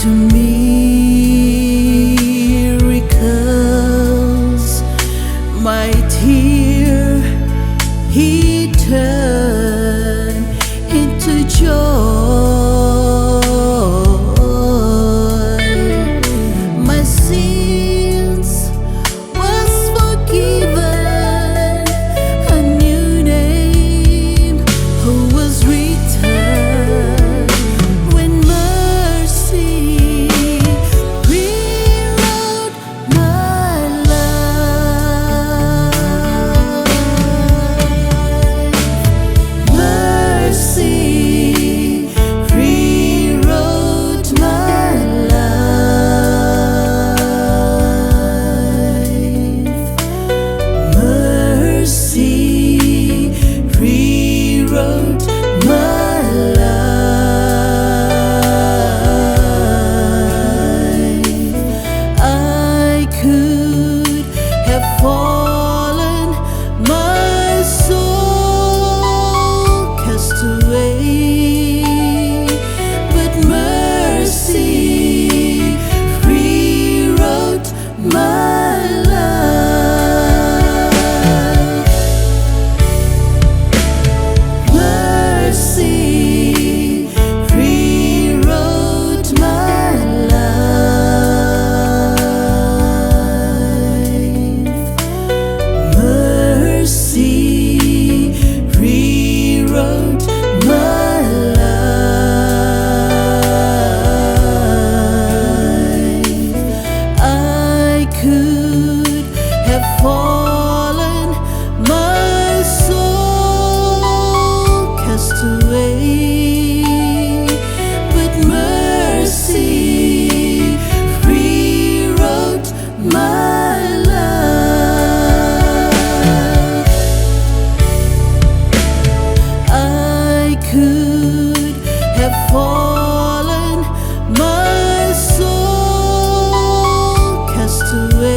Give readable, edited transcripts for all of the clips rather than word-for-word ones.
to miracles. My tear He turned into joy. My sins was forgiven, a new name was written. When mercy rewrote my life, mercy rewrote my life, mercy rewrote my life. I could have fallen, my soul cast away, but mercy rewrote my life. Mercy rewrote my life. Mercy rewrote my life. I could have fallen, my soul cast away, but mercy rewrote my life. Mercy rewrote my life. Mercy rewrote my life. I could have fallen, my soul cast away, but mercy rewrote my life. Mercy rewrote my life. I could have fallen, my soul cast away,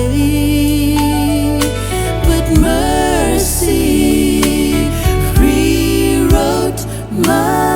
but mercy rewrote my life. Mercy rewrote my life. I could have fallen, my soul cast away, but mercy rewrote my